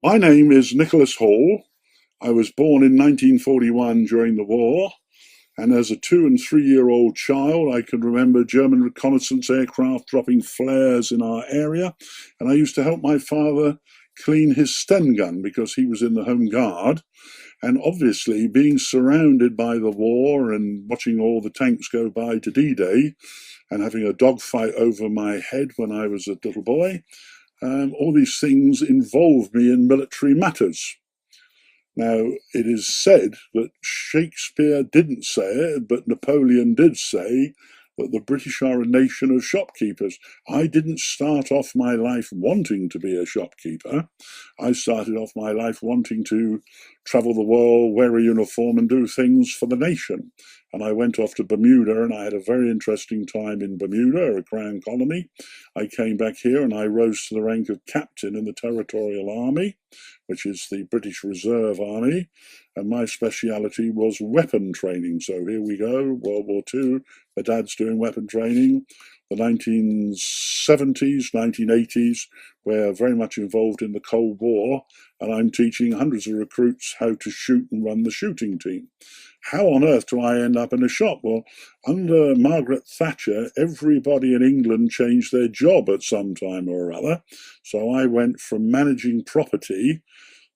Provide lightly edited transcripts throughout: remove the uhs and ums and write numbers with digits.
My name is Nicholas Hall. I was born in 1941 during the war, and as a 2 and 3 year old child, I can remember German reconnaissance aircraft dropping flares in our area, and I used to help my father clean his Sten gun because he was in the Home Guard. And obviously, being surrounded by the war and watching all the tanks go by to D-Day and having a dogfight over my head when I was a little boy, all these things involved me in military matters. Now, it is said that Shakespeare didn't say it, but Napoleon did say that the British are a nation of shopkeepers. I didn't start off my life wanting to be a shopkeeper. I started off my life wanting to travel the world, wear a uniform, and do things for the nation. And I went off to Bermuda, and I had a very interesting time in Bermuda, a crown colony. I came back here and I rose to the rank of captain in the Territorial Army, which is the British Reserve Army, and my speciality was weapon training. So here we go, World War II, my dad's doing weapon training. The 1970s, 1980s, we're very much involved in the Cold War, and I'm teaching hundreds of recruits how to shoot and run the shooting team. How on earth do I end up in a shop? Well, under Margaret Thatcher, everybody in England changed their job at some time or other. So I went from managing property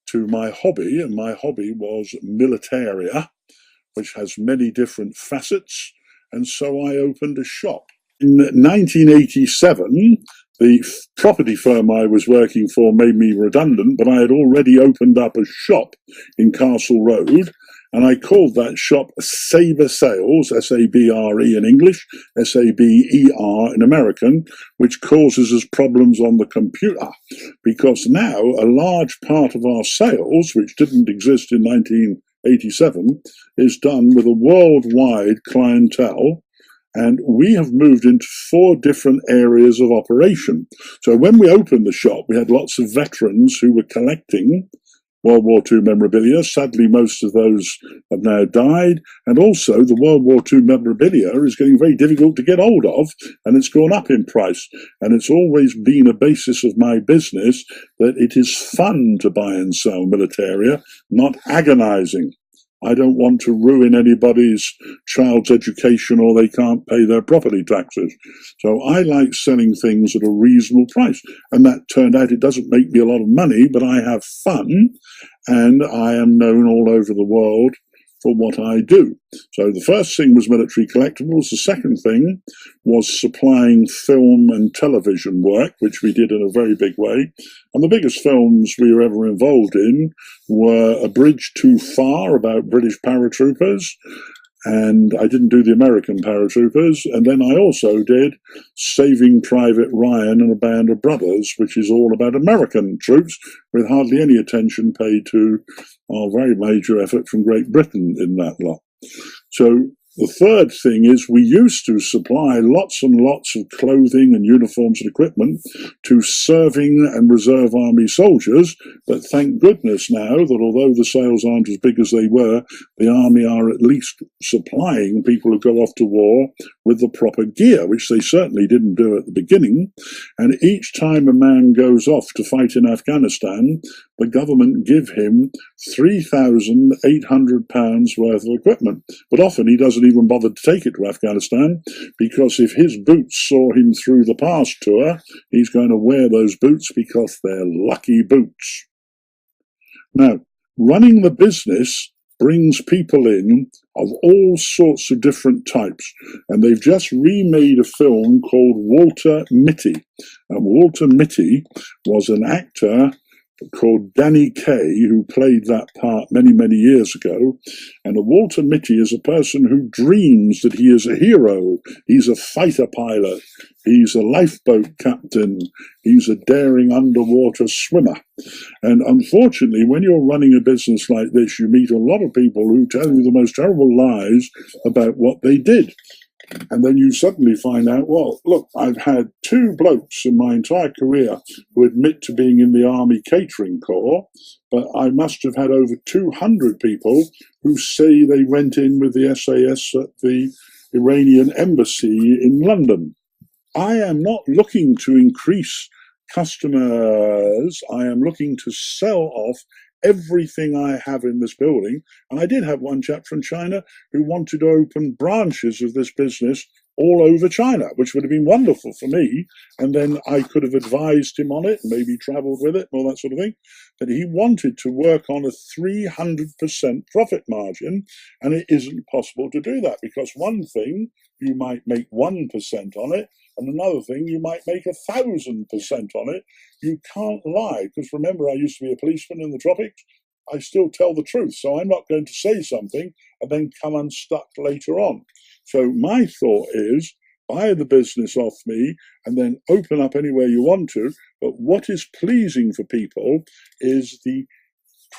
to my hobby, and my hobby was militaria, which has many different facets. And so I opened a shop. In 1987, the property firm I was working for made me redundant, but I had already opened up a shop in Castle Road, and I called that shop Sabre Sales, S-A-B-R-E in English, S-A-B-E-R in American, which causes us problems on the computer, because now a large part of our sales, which didn't exist in 1987, is done with a worldwide clientele. And we have moved into 4 different areas of operation. So when we opened the shop, we had lots of veterans who were collecting World War II memorabilia. Sadly, most of those have now died. And also, the World War II memorabilia is getting very difficult to get hold of, and it's gone up in price. And it's always been a basis of my business that it is fun to buy and sell militaria, not agonizing. I don't want to ruin anybody's child's education or they can't pay their property taxes. So I like selling things at a reasonable price. And that turned out it doesn't make me a lot of money, but I have fun and I am known all over the world for what I do. So the first thing was military collectibles. The second thing was supplying film and television work, which we did in a very big way. And the biggest films we were ever involved in were A Bridge Too Far about British paratroopers, and I didn't do the American paratroopers. And then I also did Saving Private Ryan and a Band of Brothers, which is all about American troops, with hardly any attention paid to our very major effort from Great Britain in that lot. So the third thing is we used to supply lots and lots of clothing and uniforms and equipment to serving and reserve army soldiers, but thank goodness now that although the sales aren't as big as they were, the army are at least supplying people who go off to war with the proper gear, which they certainly didn't do at the beginning. And each time a man goes off to fight in Afghanistan, the government give him £3,800 worth of equipment. But often he doesn't even bother to take it to Afghanistan, because if his boots saw him through the pass tour, he's going to wear those boots because they're lucky boots. Now, running the business brings people in of all sorts of different types. And they've just remade a film called Walter Mitty. And Walter Mitty was an actor called Danny Kaye, who played that part many, many years ago. And a Walter Mitty is a person who dreams that he is a hero. He's a fighter pilot. He's a lifeboat captain. He's a daring underwater swimmer. And unfortunately, when you're running a business like this, you meet a lot of people who tell you the most terrible lies about what they did. And then you suddenly find out, well, look, I've had 2 blokes in my entire career who admit to being in the Army Catering Corps, but I must have had over 200 people who say they went in with the SAS at the Iranian embassy in London. I am not looking to increase customers. I am looking to sell off everything I have in this building. And I did have one chap from China who wanted to open branches of this business all over China, which would have been wonderful for me. And then I could have advised him on it, maybe traveled with it, and all that sort of thing. But he wanted to work on a 300% profit margin, and it isn't possible to do that, because one thing, you might make 1% on it, and another thing, you might make 1,000% on it. You can't lie, because remember, I used to be a policeman in the tropics. I still tell the truth, so I'm not going to say something and then come unstuck later on. So my thought is, buy the business off me and then open up anywhere you want to. But what is pleasing for people is the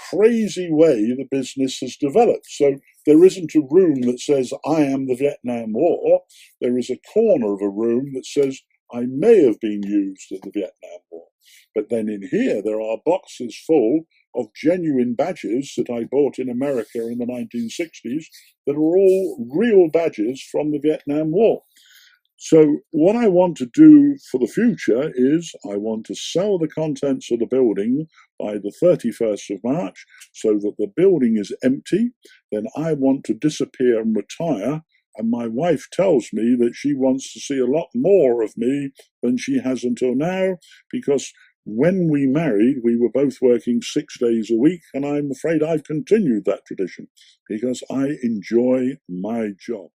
crazy way the business has developed. So there isn't a room that says, I am the Vietnam War. There is a corner of a room that says, I may have been used in the Vietnam War. But then in here, there are boxes full of genuine badges that I bought in America in the 1960s that are all real badges from the Vietnam War. So what I want to do for the future is I want to sell the contents of the building by the 31st of March so that the building is empty. Then I want to disappear and retire. And my wife tells me that she wants to see a lot more of me than she has until now, because when we married, we were both working 6 days a week, and I'm afraid I've continued that tradition because I enjoy my job.